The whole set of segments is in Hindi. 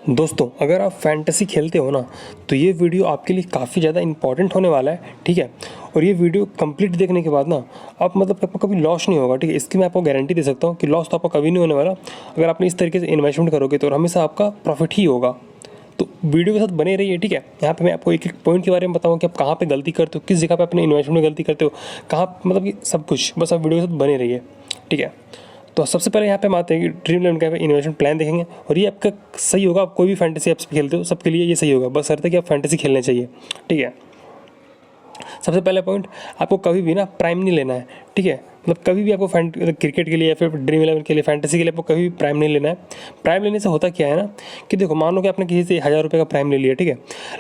दोस्तों, अगर आप फैंटेसी खेलते हो ना, तो ये वीडियो आपके लिए काफ़ी ज़्यादा इंपॉर्टेंट होने वाला है, ठीक है। और ये वीडियो कंप्लीट देखने के बाद ना आप मतलब आपको कभी लॉस नहीं होगा, ठीक है। इसकी मैं आपको गारंटी दे सकता हूँ कि लॉस तो आपको कभी नहीं होने वाला। अगर आपने इस तरीके से इन्वेस्टमेंट करोगे तो हमेशा आपका प्रॉफिट ही होगा। तो वीडियो के साथ बने रहिए, ठीक है। यहाँ पे मैं आपको एक एक पॉइंट के बारे में बताऊँ कि आप कहाँ पे गलती करते हो, किस जगह पे अपने इन्वेस्टमेंट में गलती करते हो, कहाँ मतलब कि सब कुछ, बस आप वीडियो के साथ बने रहिए, ठीक है। तो सबसे पहले यहाँ पे हम आते हैं कि ड्रीम इलेवन का इन्वेस्टमेंट प्लान देखेंगे, और ये आपका सही होगा। आप कोई भी फैंटेसी ऐप्स पे खेलते हो, सबके लिए ये सही होगा, बस शर्त है कि आप फैंटेसी खेलने चाहिए, ठीक है। सबसे पहला पॉइंट, आपको कभी भी ना प्राइम नहीं लेना है, ठीक है। मतलब कभी भी आपको क्रिकेट के लिए या फिर ड्रीम इलेवन के लिए, फैंटेसी के लिए आपको कभी भी प्राइम नहीं लेना है। प्राइम लेने से होता क्या है ना कि देखो, मान लो कि आपने किसी से 1000 रुपये का प्राइम ले लिया, ठीक है।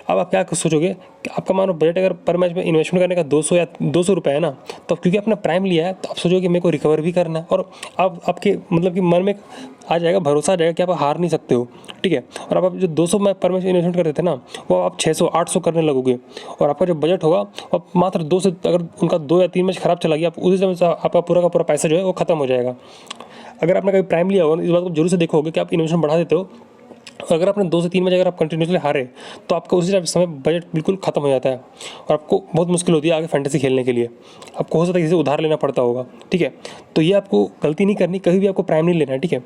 अब आप क्या सोचोगे कि आपका मानो बजट अगर पर मैच में इन्वेस्टमेंट करने का 200 या 200 रुपये है ना, तो क्योंकि आपने प्राइम लिया है तो आप सोचोगे कि मेरे को रिकवर भी करना है, और अब आपके मतलब कि मन में आ जाएगा, भरोसा आ जाएगा कि आप हार नहीं सकते हो, ठीक है। और अब आप जो 200 में पर मैच इन्वेस्टमेंट करते थे ना, वो आप 600 800 करने लगोगे, और आपका जो बजट होगा अब मात्र 2 से, अगर उनका 2 या 3 मैच खराब चला गया, आप उसी समय से आपका पूरा का पूरा पैसा जो है वो खत्म हो जाएगा। अगर आपने कभी प्राइम लिया होगा, इस बात को जरूर से देखोगे कि आप इन्वेस्टमेंट बढ़ा देते हो, और अगर आपने 2 से 3 मैच अगर आप कंटिन्यूसली हारे, तो आपका उसी समय बजट बिल्कुल खत्म हो जाता है, और आपको बहुत मुश्किल होती है आगे फैंटेसी खेलने के लिए। आपको हो सकता है किसी से उधार लेना पड़ता होगा, ठीक है। तो ये आपको गलती नहीं करनी, कभी भी आपको प्राइम नहीं लेना है, ठीक है।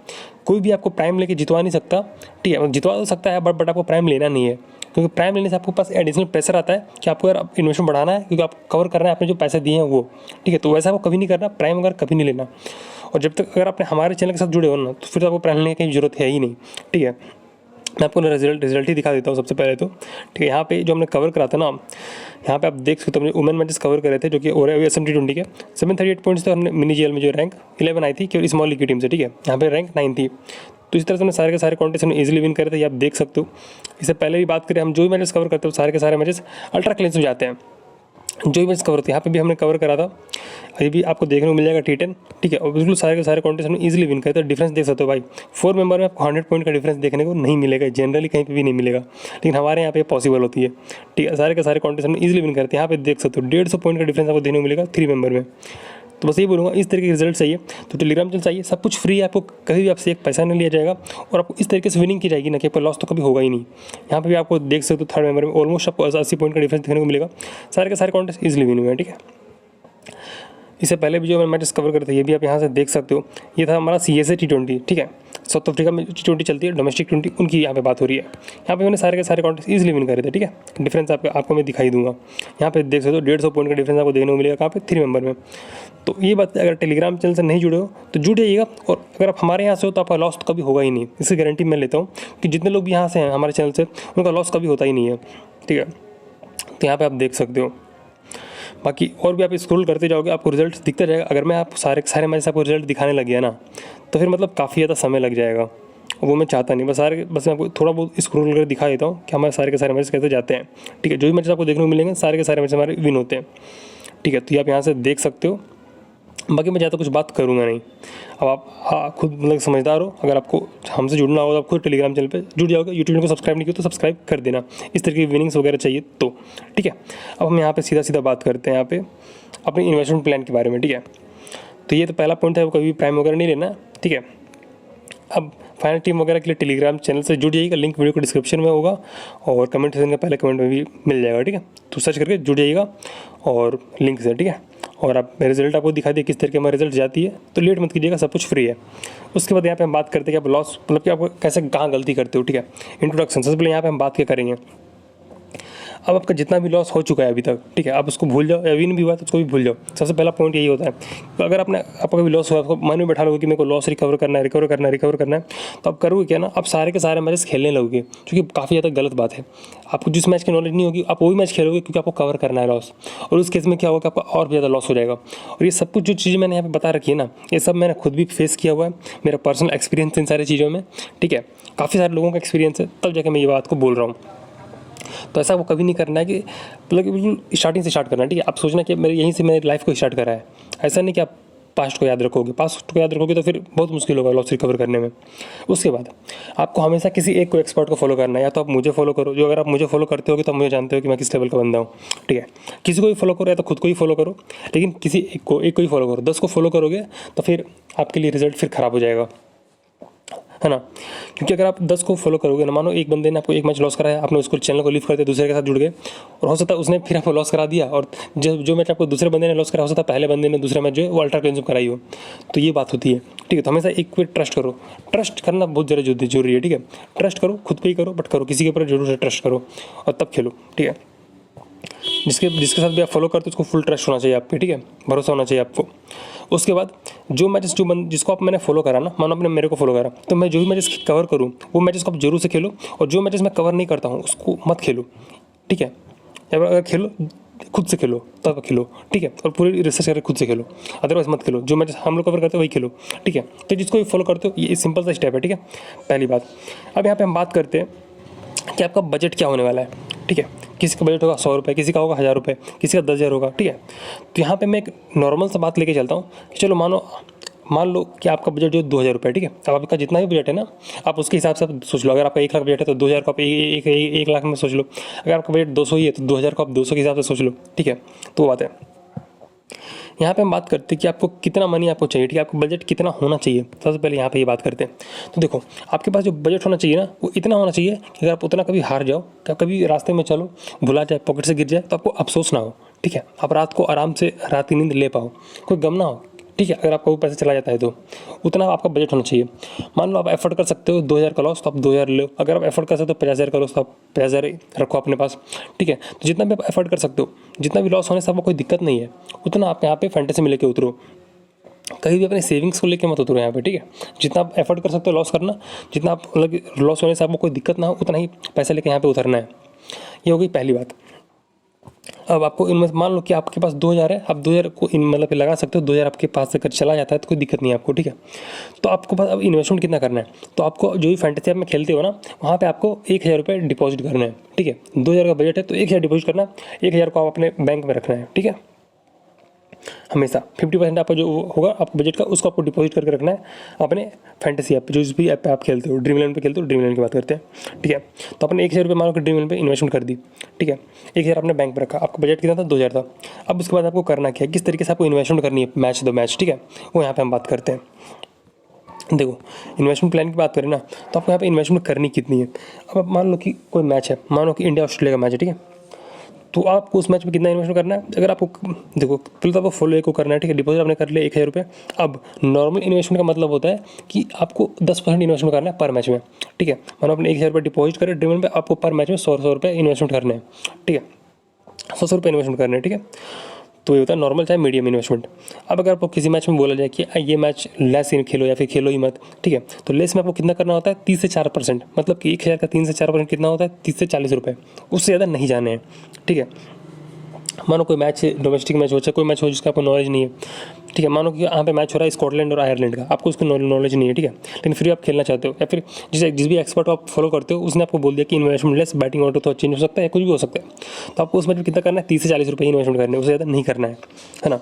कोई भी आपको प्राइम लेके जितवा नहीं सकता, ठीक है। जितवा तो सकता है बट आपको प्राइम लेना नहीं है, क्योंकि प्राइम लेने से आपके पास एडिशनल प्रेशर आता है कि आपको यार इन्वेस्टमेंट बढ़ाना है, क्योंकि आप कवर करना है आपने जो पैसे दिए हैं वो, ठीक है। तो वैसा आपको कभी नहीं करना, प्राइम वगैरह कभी नहीं लेना। और जब तक अगर आपने हमारे चैनल के साथ जुड़े हो ना, तो फिर आपको प्राइम लेने की जरूरत है ही नहीं, ठीक है। मैं आपको रिजल्ट ही दिखा देता हूँ सबसे पहले तो, ठीक है। यहाँ पे जो हमने कवर करा था ना, यहाँ पे आप देख सकते हो, हमने वुमेन मैचेस कवर करे थे, जो कि और SM T20 के 738 पॉइंट्स थे। हमने मिनी GL में जो रैंक 11 आई थी केवल स्मॉल लीग की टीम से, ठीक है। यहाँ पे रैंक 9 थी। तो इस तरह से हमने सारे के सारे कॉन्टेस्ट हमने इजीली विन करे थे, ये आप देख सकते हो। इससे पहले भी बात करें, हम जो भी मैचेस कवर करते हो सारे के सारे मैचेस अल्ट्रा क्लींस में जाते हैं। जो भी मैच कवर होती है यहाँ पे भी हमने कवर करा था, अभी भी आपको देखने को मिल जाएगा T10, ठीक है। और बिल्कुल सारे के सारे कॉन्टेस्ट हमने इजीली विन करे थे। डिफरेंस देख सकते हो भाई, 4 मेंबर में आपको 100 पॉइंट का डिफरेंस देखने को नहीं मिलेगा, जनरली कहीं पे भी नहीं मिलेगा, लेकिन हमारे यहाँ पे पॉसिबल होती है, ठीक है। सारे के सारे कॉन्टेस्ट हमने इजीली विन करते हैं। यहाँ पे देख सकते हो 150 पॉइंट का डिफरेंस आपको देखने को मिलेगा 3 मेंबर में। तो बस ये बोलूँगा, इस तरीके के रिजल्ट चाहिए तो टेलीग्राम चैनल चाहिए, सब कुछ फ्री है, आपको कभी भी आपसे एक पैसा नहीं लिया जाएगा, और आपको इस तरीके से विनिंग की जाएगी ना कि आपका लॉस तो कभी होगा ही नहीं। यहाँ पे भी आपको देख सकते हो 3rd मेंबर में ऑलमोस्ट आपको 80 पॉइंट का डिफरेंस देखने को मिलेगा। सारे के सारे कॉन्टेस्ट इजीली विन हुए हैं, ठीक है। इससे पहले भी जो मैंने मैचेस कवर करे थे, ये भी आप यहाँ से देख सकते हो। ये था हमारा CSA T20, ठीक है। साउथ अफ्रीका में T20 चलती है, डोमेस्टिक 20, उनकी यहाँ पे बात हो रही है। यहाँ पे मैंने सारे के सारे कॉन्टेस्ट इजीली विन करे थे, ठीक है। डिफरेंस आपको मैं दिखाई दूंगा। यहाँ पे देख सकते हो 150 पॉइंट का डिफरेंस आपको देखने को मिलेगा कहाँ पे, 3 मेंबर में। तो ये बात, अगर टेलीग्राम चैनल से नहीं जुड़े हो तो जुड़ जाइएगा, और अगर आप हमारे यहाँ से हो तो आपका लॉस तो कभी होगा ही नहीं। इसकी गारंटी मैं लेता हूँ कि जितने लोग भी यहाँ से हैं हमारे चैनल से, उनका लॉस कभी होता ही नहीं है, ठीक है। तो यहाँ पर आप देख सकते हो। बाकी और भी आप स्क्रॉल करते जाओगे, आपको रिजल्ट दिखता जाएगा। अगर मैं आप सारे सारे मैच आपको रिजल्ट दिखाने लग गया ना, तो फिर मतलब काफ़ी ज़्यादा समय लग जाएगा, वो मैं चाहता नहीं। बस मैं आपको थोड़ा बहुत स्क्रॉल करके दिखा देता हूँ कि हमारे सारे के सारे मैचेस कैसे जाते हैं, ठीक है। जो भी मैचेस आपको देखने को मिलेंगे, सारे के सारे मैचेस हमारे विन होते हैं, ठीक है। तो ये आप यहाँ से देख सकते हो। बाकी मैं ज़्यादा कुछ बात करूँगा नहीं। अब आप खुद मतलब समझदार हो, अगर आपको हमसे जुड़ना हो तो आप खुद टेलीग्राम चैनल पे जुड़ जाओगे। यूट्यूब को सब्सक्राइब नहीं किया तो सब्सक्राइब कर देना, इस तरह की विनिंग्स वगैरह चाहिए तो, ठीक है। अब हम यहाँ पे सीधा बात करते हैं यहाँ पे अपने इन्वेस्टमेंट प्लान के बारे में, ठीक है। तो ये तो पहला पॉइंट है, वो कभी प्राइम वगैरह नहीं लेना, ठीक है। अब फाइनल टीम वगैरह के लिए टेलीग्राम चैनल से जुड़ जाइएगा, लिंक वीडियो को डिस्क्रिप्शन में होगा, और कमेंट सेक्शन के पहले कमेंट में भी मिल जाएगा, ठीक है। तो सर्च करके जुड़ जाइएगा और लिंक से, ठीक है। और आप रिजल्ट आपको दिखा दिए किस तरीके में रिजल्ट जाती है, तो लेट मत कीजिएगा, सब कुछ फ्री है। उसके बाद यहाँ पे हम बात करते हैं कि आप लॉस मतलब कि आप कैसे कहाँ गलती करते हो, ठीक है। इंट्रोडक्शन, सबसे पहले यहाँ पे हम बात क्या करेंगे। अब आपका जितना भी लॉस हो चुका है अभी तक, ठीक है, आप उसको भूल जाओ, या विन भी हुआ तो उसको भी भूल जाओ। सबसे पहला पॉइंट यही होता है। तो अगर आपका कभी लॉस हुआ, आपको मन में बैठा लोगे कि मेरे को लॉस रिकवर करना है, तो आप करोगे क्या ना, आप सारे के सारे मैचेस खेलने लगोगे, जो कि काफ़ी ज़्यादा गलत बात है। आपको जिस मैच की नॉलेज नहीं होगी, आप वही मैच खेलोगे क्योंकि आपको कवर करना है लॉस, और उस केस में क्या होगा कि आपका और भी ज़्यादा लॉस हो जाएगा। और ये सब कुछ जो चीज़ें मैंने यहाँ पे बता रखी है ना, ये सब मैंने खुद भी फेस किया हुआ है, मेरा पर्सनल एक्सपीरियंस इन सारी चीज़ों में, ठीक है। काफ़ी सारे लोगों का एक्सपीरियंस है, तब जाके मैं ये बात को बोल रहा हूँ। तो ऐसा वो कभी नहीं करना है कि मतलब कि बिल्कुल स्टार्टिंग से स्टार्ट करना है, ठीक है। आप सोचना कि मेरे यहीं से मेरी लाइफ को स्टार्ट करा है, ऐसा नहीं कि आप पास्ट को याद रखोगे। पास्ट को याद रखोगे तो फिर बहुत मुश्किल होगा लॉस रिकवर करने में। उसके बाद आपको हमेशा किसी एक को एक्सपर्ट को फॉलो करना है, या तो आप मुझे फॉलो करो, जो अगर आप मुझे फॉलो करते होगे तो आप मुझे जानते हो कि मैं किस लेवल का बंदा हूँ, ठीक है। किसी को भी फॉलो करो या तो खुद को ही फॉलो करो, लेकिन किसी एक को ही फॉलो करो। 10 को फॉलो करोगे तो फिर आपके लिए रिजल्ट फिर ख़राब हो जाएगा। है ना। क्योंकि अगर आप 10 को फॉलो करोगे ना, मानो एक बंदे ने आपको एक मैच लॉस कराया, आपने उसको चैनल को लीव कर दिया, दूसरे के साथ जुड़ गए, और हो सकता है उसने फिर आपको लॉस करा दिया, और जो मैच आपको दूसरे बंदे ने लॉस करा, हो सकता है पहले बंदे ने दूसरा मैच जो है वो अल्ट्रा क्लीनशिप कराई हो। तो ये बात होती है, ठीक है। तो हमेशा एक पे ट्रस्ट करो, ट्रस्ट करना बहुत ज़्यादा जरूरी है, ठीक है। ट्रस्ट करो, खुद पे ही करो, बट करो, किसी के ऊपर जरूर से ट्रस्ट करो और तब खेलो, ठीक है। जिसके साथ भी आप फॉलो करते हो उसको फुल ट्रस्ट होना चाहिए आप पे, ठीक है, भरोसा होना चाहिए आपको। उसके बाद जो मैचेस जिसको आप मैंने फॉलो करा ना, मानो आपने मेरे को फॉलो करा, तो मैं जो भी मैचेस कवर करूँ वो मैचेस को आप जरूर से खेलो, और जो मैचेस मैं कवर नहीं करता हूँ उसको मत खेलो, ठीक है। या अगर खेलो खुद से खेलो, तब खेलो, ठीक है, और पूरी रिसर्च करके खुद से खेलो, अदरवाइज मत खेलो। जो मैचेस हम लोग कवर करते हो वही खेलो, ठीक है। तो जिसको भी फॉलो करते हो ये सिंपल सा स्टेप है, ठीक है, पहली बात। अब यहाँ पे हम बात करते हैं कि आपका बजट क्या होने वाला है, ठीक है। किसी का बजट होगा 100 रुपये, किसी का होगा 1000 रुपये, किसी का 10,000 होगा, ठीक है। तो यहाँ पे मैं एक नॉर्मल सा बात लेके चलता हूँ कि चलो मान लो कि आपका बजट जो 2,000 रुपये, ठीक है। अब आपका जितना भी बजट है ना, आप उसके हिसाब से आप सोच लो। अगर आपका 1 लाख बजट है तो 2,000 को आप 1 लाख में सोच लो। अगर आपका बजट 200 ही है तो 2,000 को आप 200 के हिसाब से सोच लो, ठीक है। तो वो बात है। यहाँ पे हम बात करते हैं कि आपको कितना मनी आपको चाहिए, ठीक है, आपको बजट कितना होना चाहिए। सबसे पहले यहाँ पे ये बात करते हैं। तो देखो, आपके पास जो बजट होना चाहिए ना, वो इतना होना चाहिए कि अगर आप उतना कभी हार जाओ, क्या कभी रास्ते में चलो भुला जाए, पॉकेट से गिर जाए, तो आपको अफसोस ना हो, ठीक है। आप रात को आराम से रात की नींद ले पाओ, कोई गम ना हो, ठीक है। अगर आपका वो पैसे चला जाता है तो उतना आपका बजट होना चाहिए। मान लो आप एफर्ट कर सकते हो 2,000 का लॉस, तो आप 2,000 लो। अगर आप एफर्ट कर सकते हो 50,000 का लॉस, तो आप 50,000 रखो अपने पास, ठीक है। तो जितना भी आप एफर्ट कर सकते हो, जितना भी लॉस होने से आपको कोई दिक्कत नहीं है, उतना आप यहाँ पे फैंटेसी में लेके उतरो। कहीं भी अपने सेविंग्स को लेके मत उतरो यहाँ पे, ठीक है। जितना आप एफर्ट कर सकते हो लॉस करना, जितना आप मतलब लॉस होने से आपको कोई दिक्कत ना हो, उतना ही पैसा लेके यहाँ पे उतरना है। ये हो गई पहली बात। अब आपको इनमें मान लो कि आपके पास 2,000 है, आप 2,000 को मतलब लगा सकते हो। 2,000 आपके पास से अगर चला जाता है तो कोई दिक्कत नहीं है आपको, ठीक है। तो आपको पास अब इन्वेस्टमेंट कितना करना है, तो आपको जो भी फैंटेसी ऐप में खेलते हो ना, वहाँ पे आपको 1,000 रुपये डिपॉजिट करना है, ठीक है। 2,000 का बजट है तो 1,000 डिपॉजिट करना है, 1,000 को आप अपने बैंक में रखना है, ठीक है। हमेशा 50% आपका जो होगा आपको बजट का, उसको आपको डिपॉजिट करके रखना है अपने फैंटेसी ऐप पे, जो भी ऐप पे आप खेलते हो। ड्रीम इलेवन पे खेलते हो, ड्रीम इलेवन की बात करते हैं, ठीक है। तो अपने 1,000 रुपये मानो कि ड्रीम इलेवन पे इन्वेस्टमेंट कर दी, ठीक है। 1,000 अपने बैंक में रखा, आपका बजट कितना था, 2,000 था। अब उसके बाद आपको करना क्या है, किस तरीके से आपको इन्वेस्टमेंट करनी है, मैच दो मैच, ठीक है, वो यहाँ पे हम बात करते हैं। देखो, इन्वेस्टमेंट प्लान की बात करें ना, तो आपको यहाँ पे इन्वेस्टमेंट करनी कितनी है। अब आप मान लो कि कोई मैच है, मानो कि इंडिया ऑस्ट्रेलिया का मैच है, ठीक है। तो आपको उस मैच में कितना इन्वेस्टमेंट करना है। अगर आपको देखो, पहले तो आपको फॉलो को करना है, ठीक है। डिपॉजिट आपने कर लिया 1,000 रुपये। अब नॉर्मल इन्वेस्टमेंट का मतलब होता है कि आपको 10% इन्वेस्टमेंट करना है पर मैच में, ठीक है। मानो आपने 1,000 रुपये डिपॉजिट करे ड्रीम पे, आपको पर मैच में 100 रुपये इन्वेस्टमेंट करने हैं, ठीक है। 100 रुपये इन्वेस्टमेंट करने हैं, ठीक है। तो ये होता है नॉर्मल चाहे मीडियम इन्वेस्टमेंट। अब अगर आपको किसी मैच में बोला जाए कि ये मैच लेस इन खेलो या फिर खेलो ही मत, ठीक है, तो लेस में आपको कितना करना होता है, 30 से 4%। मतलब कि 1,000 का 3 से 4% कितना होता है, 30 से 40 रुपये, उससे ज़्यादा नहीं जाने हैं, ठीक है। मानो कोई मैच डोमेस्टिक मैच हो, चाहे कोई मैच हो जिसका आपको नॉलेज नहीं है, ठीक है। मानो कि यहाँ पे मैच हो रहा है स्कॉटलैंड और आयरलैंड का, आपको उसकी नॉलेज नहीं है, ठीक है, लेकिन फिर आप खेलना चाहते हो, या फिर जिस भी एक्सपर्ट आप फॉलो करते हो उसने आपको बोल दिया कि इन्वेस्टमेंट लेस, बैटिंग ऑर्डर तो चेंज हो सकता है, कुछ भी हो सकता है, तो आपको उस मैच में कितना करना है, 30 से 40 रुपये इन्वेस्टमेंट करने, उससे ज़्यादा नहीं करना है ना।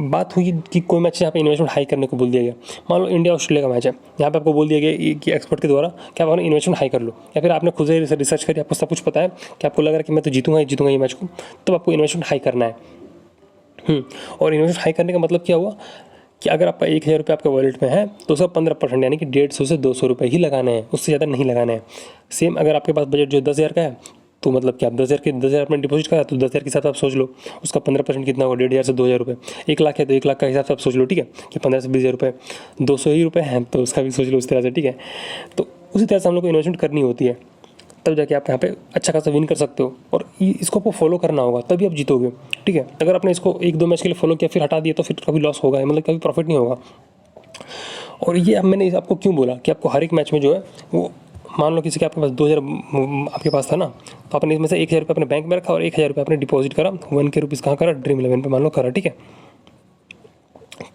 बात हुई कि कोई मैच यहाँ पे इन्वेस्टमेंट हाई करने को बोल दिया गया। मान लो इंडिया ऑस्ट्रेलिया का मैच है, यहाँ पे आपको बोल दिया गया कि एक्सपर्ट के द्वारा कि आप इन्वेस्टमेंट हाई कर लो, या फिर आपने खुद से रिसर्च करी, आपको सब कुछ पता है कि आपको लग रहा है कि मैं तो जीतूंगा ये मैच को, तो आपको इन्वेस्टमेंट हाई करना है। और इन्वेस्टमेंट हाई करने का मतलब क्या हुआ कि अगर आपका 1,000 रुपये आपके वॉलेट में है तो उसका 15% यानी कि 150 से 200 रुपये ही लगाने हैं, उससे ज़्यादा नहीं लगाने हैं। सेम अगर आपके पास बजट जो 10,000 का है, तो मतलब कि आप 10,000 अपने डिपॉजिट करा, तो 10,000 के साथ आप सोच लो उसका 15% कितना होगा, 1,500 से 2,000 रुपये। 1 लाख है तो 1 लाख का हिसाब से आप सोच लो, ठीक है, कि 15 से 20,000 रुपये, 200 ही रुपये हैं तो उसका भी सोच लो उस तरह से, ठीक है। तो उसी तरह से हम लोग को इन्वेस्टमेंट करनी होती है, तब जाके आप यहाँ पे अच्छा खासा विन कर सकते हो। और इसको आपको फॉलो करना होगा तभी आप जीतोगे, ठीक है। अगर आपने इसको 1-2 मैच के लिए फॉलो किया फिर हटा दिया तो फिर कभी लॉस होगा, मतलब कभी प्रॉफिट नहीं होगा। और ये अब मैंने आपको क्यों बोला कि आपको हर एक मैच में जो है वो, मान लो किसी के आपके पास 2,000 आपके पास था ना, तो आपने इसमें से 1,000 रुपये अपने बैंक में रखा और 1,000 रुपये आपने डिपॉजिट करा, 1K रुपीज़ कहाँ करा, ड्रीम इलेवन पे मान लो करा, ठीक है।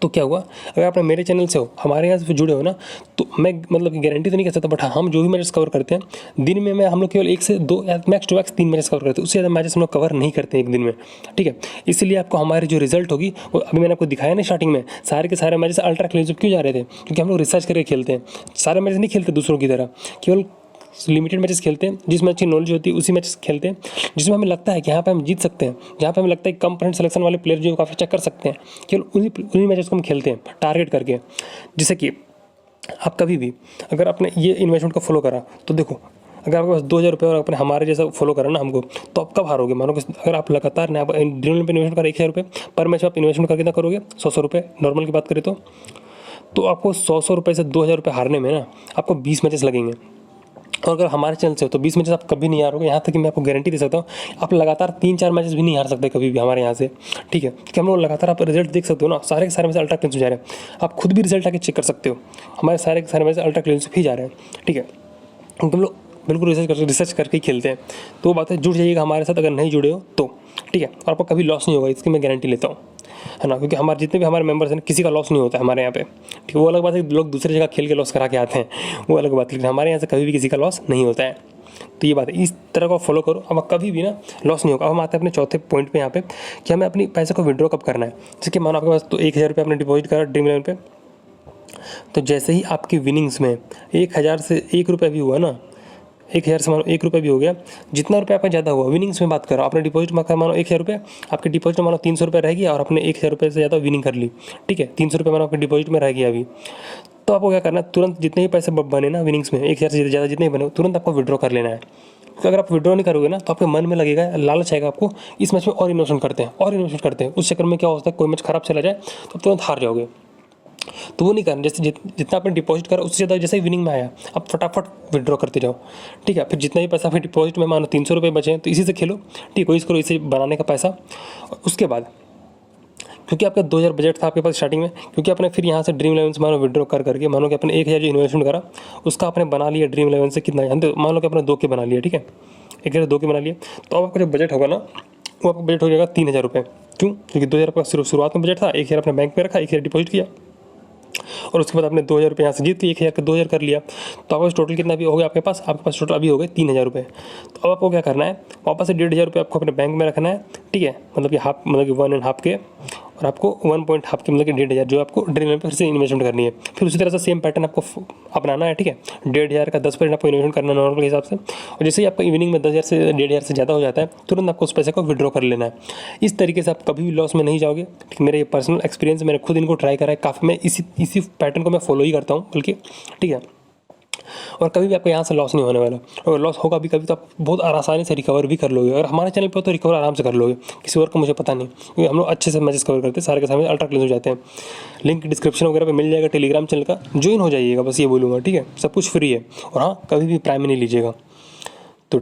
तो क्या हुआ, अगर आपने मेरे चैनल से हो, हमारे यहाँ से जुड़े हो ना, तो मैं मतलब कि गारंटी तो नहीं कर सकता, बट हम जो भी मैचेस कवर करते हैं दिन में हम लोग केवल 1 से 2 या max to max 3 matches cover करते हैं, उससे ज़्यादा मैचेस हम लोग कवर नहीं करते एक दिन में, ठीक है। इसलिए आपको हमारी जो रिजल्ट होगी वो अभी मैंने आपको दिखाया ना स्टार्टिंग में, सारे के सारे मैचेस अल्ट्रा क्लीनशिप क्यों जा रहे थे, क्योंकि हम लोग रिसर्च करके खेलते हैं। सारे मैचेस नहीं खेलते दूसरों की तरह, केवल लिमिटेड मैचेस खेलते हैं, जिसमें अच्छी नॉलेज होती है उसी मैचेस खेलते हैं, जिसमें हमें लगता है कि यहाँ पे हम जीत सकते हैं, जहाँ पे हमें लगता है कि कम पॉइंट सिलेक्शन वाले प्लेयर जो काफ़ी अच्छा कर सकते हैं, केवल उन्हीं मैचेस को हम खेलते हैं टारगेट करके। जैसे कि आप कभी भी अगर आपने ये इन्वेस्टमेंट को फॉलो करा तो देखो, अगर आपके पास 2,000 रुपये और अपने हमारे जैसा फॉलो करा ना हमको, तो आप कब हारोगे? मानो कि अगर आप लगातार ना आप ड्रीम इलेवन पे इन्वेस्टमेंट करें 1,000 रुपये पर मैच आप इन्वेस्टमेंट करके कितना करोगे? 100 रुपये नॉर्मल की बात करें तो आपको 100 रुपये से 2,000 रुपये हारने में ना आपको 20 मैचेस लगेंगे। और अगर हमारे चैनल से हो तो 20 मैचेस आप कभी नहीं हारोगे। यहाँ तक कि मैं आपको गारंटी दे सकता हूँ आप लगातार 3-4 मैचेस भी नहीं हार सकते कभी भी हमारे यहाँ से, ठीक है? क्योंकि हम लोग लगातार आप रिजल्ट देख सकते हो ना, सारे के सारे मैच अल्ट्रा क्लीन से जा रहे हैं। आप खुद भी रिजल्ट आके चेक कर सकते हो, हमारे सारे के सारे मैच अल्ट्रा क्लीन से भी जा रहे हैं, ठीक है? क्योंकि हम लोग बिल्कुल रिसर्च करके ही खेलते हैं। तो वो बात है, जुड़ जाइएगा हमारे साथ अगर नहीं जुड़े हो तो, ठीक है? और आपको कभी लॉस नहीं होगा, इसकी मैं गारंटी लेता हूँ, है ना? क्योंकि हमारे जितने भी हमारे मेंबर्स हैं किसी का लॉस नहीं होता है हमारे यहाँ पे, ठीक है? वो अलग बात है लोग दूसरी जगह खेल के लॉस करा के आते हैं, वो अलग बात है, लेकिन हमारे यहाँ से कभी भी किसी का लॉस नहीं होता है। तो ये बात है, इस तरह को फॉलो करो, अब कभी भी ना लॉस नहीं होगा। अब हम आते हैं अपने चौथे पॉइंट पे यहाँ पे कि हमें अपनी पैसे को विड्रॉ कब करना है। जैसे कि मानो आपके पास तो 1,000 रुपये आपने डिपॉजिट करा ड्रीम इलेवन पे, तो जैसे ही आपकी विनिंग्स में 1,000 से 1 रुपये भी हुआ ना, 1,000 से मानो 1 रुपये भी हो गया, जितना रुपये आपका ज़्यादा हुआ विनिंग्स में बात करो, आपने डिपॉजिट में मानो 1,000 रुपये, आपके डिपॉजिट में मानो 300 रुपये रह गया और आपने 1,000 रुपये से ज़्यादा विनिंग कर ली, ठीक है? 300 रुपये मानो आपके डिपॉजिट में रह गया अभी, तो आपको क्या करना है, तुरंत जितने ही पैसे बने ना विनिंग्स में 1,000 से ज़्यादा जितने ही बने तुरंत आपको विड्रॉ कर लेना है। क्योंकि अगर आप विड्रॉ नहीं करोगे ना तो आपके मन में लगेगा, लालच आएगा आपको, इस मैच में और इन्वेस्टमेंट करते हैं, उस चक्कर में क्या हो सकता है कोई मैच खराब चला जाए तो तुरंत हार जाओगे। तो वो नहीं करना, जैसे जितना आपने डिपॉजिट करा उससे ज़्यादा जैसे ही विनिंग में आया आप फटाफट विड्रॉ करते जाओ, ठीक है? फिर जितना भी पैसा फिर डिपॉजिट में मानो 300 रुपये बचे तो इसी से खेलो, ठीक है? इसको इसे बनाने का पैसा, और उसके बाद क्योंकि आपका 2,000 बजट था आपके पास स्टार्टिंग में, क्योंकि आपने फिर यहाँ से ड्रीम इलेवन से मानो विड्रॉ करके मानो कि अपने 1,000 जो इन्वेस्टमेंट करा उसका आपने बना लिया ड्रीम इलेवन से कितना, मान लो कि आपने 2 के बना लिया, ठीक है? 1,000 2 के बना लिया, तो अब आपका जो बजट होगा ना वो आपका बजट हो जाएगा 3,000 रुपये। क्यों? क्योंकि 2,000 का शुरुआत में बजट था, 1,000 अपने बैंक में रखा, 1,000 डिपॉजिट किया और उसके बाद आपने 2,000 रुपये यहाँ से जीत के 1,000 का 2,000 कर लिया, तो आपका टोटल कितना भी हो गया आपके पास टोटल अभी हो गए 3,000 रुपये। तो अब आपको क्या करना है, वापस से 1,500 रुपये आपको अपने बैंक में रखना है, ठीक है? मतलब कि 1.5 के, और आपको 1.5 के मतलब कि 1,500 जो आपको ड्रीम इलेवन पे फिर से इन्वेस्टमेंट करनी है। फिर उसी तरह से सेम पैटर्न आपको अपनाना है, ठीक है? 1,500 का 10% आपको इन्वेस्टमेंट करना है नॉर्मल के हिसाब से, और जैसे ही आपका इवनिंग में 10,000 से 1,500 से ज़्यादा हो जाता है तुरंत आपको उस पैसे को विड्रॉ कर लेना है। इस तरीके से आप कभी भी लॉस में नहीं जाओगे, ठीक? मेरा ये पर्सनल एक्सपीरियंस, मैंने खुद इनको ट्राई करा है काफ़ी, मैं इसी पैटर्न को मैं फॉलो ही करता हूँ बल्कि, ठीक है? और कभी भी आपको यहाँ से लॉस नहीं होने वाला, और लॉस होगा भी कभी तो आप बहुत आसानी से रिकवर भी कर लोगे, और हमारे चैनल पर तो रिकवर आराम से कर लोगे, किसी और को मुझे पता नहीं, क्योंकि हम लोग अच्छे से मैचेस कवर करते हैं, सारे के सारे अल्ट्रा क्लीन हो जाते हैं। लिंक डिस्क्रिप्शन वगैरह पे मिल जाएगा, टेलीग्राम चैनल का ज्वाइन हो जाइएगा, बस ये बोलूँगा, ठीक है? सब कुछ फ्री है, और हाँ कभी भी प्राइम नहीं लीजिएगा। तो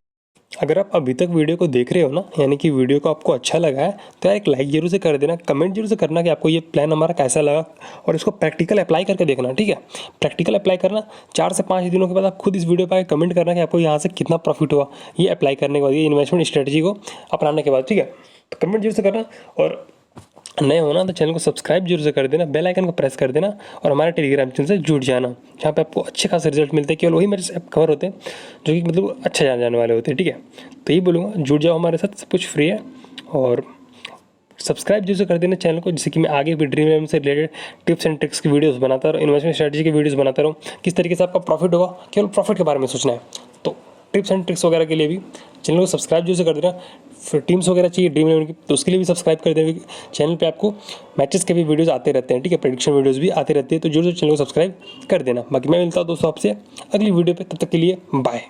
अगर आप अभी तक वीडियो को देख रहे हो ना, यानी कि वीडियो को आपको अच्छा लगा है, तो यार एक लाइक जरूर से कर देना, कमेंट जरूर से करना कि आपको ये प्लान हमारा कैसा लगा, और इसको प्रैक्टिकल अप्लाई करके देखना, ठीक है? प्रैक्टिकल अप्लाई करना, 4 से 5 दिनों के बाद आप खुद इस वीडियो पर कमेंट करना कि आपको यहाँ से कितना प्रॉफिट हुआ ये अप्लाई करने के बाद, ये इन्वेस्टमेंट स्ट्रेटजी को अपनाने के बाद, ठीक है? तो कमेंट जरूर से करना, और नए होना तो चैनल को सब्सक्राइब जरूर से कर देना, बेल आइकन को प्रेस कर देना, और हमारे टेलीग्राम चैनल से जुड़ जाना, जहाँ पे आपको अच्छे खासे रिजल्ट मिलते हैं, केवल वही मेरे कवर होते हैं जो कि मतलब अच्छा जाने वाले होते हैं, ठीक है? तो यही बोलूँगा, जुड़ जाओ हमारे साथ, सब कुछ फ्री है, और सब्सक्राइब जरूर से कर देना चैनल को, जिससे कि मैं आगे भी ड्रीम इलेवन से रिलेटेड टिप्स एंड ट्रिक्स की वीडियोस बनाता रहूँ, इन्वेस्टमेंट स्ट्रेटजी की वीडियोस बनाता रहूँ, किस तरीके से आपका प्रॉफिट होगा, केवल प्रॉफिट के बारे में सोचना है। तो टिप्स एंड ट्रिक्स वगैरह के लिए भी चैनल को सब्सक्राइब जरूर से कर देना। फिर टीम्स वगैरह चाहिए ड्रीम इलेवन की तो उसके लिए भी सब्सक्राइब कर देना, चैनल पे आपको मैचेस के भी वीडियोस आते रहते हैं, ठीक है? प्रेडिक्शन वीडियोस भी आते रहते हैं, तो जरूर से चैनल को सब्सक्राइब कर देना। बाकी मैं मिलता हूँ दोस्तों आपसे अगली वीडियो पे, तब तक के लिए बाय।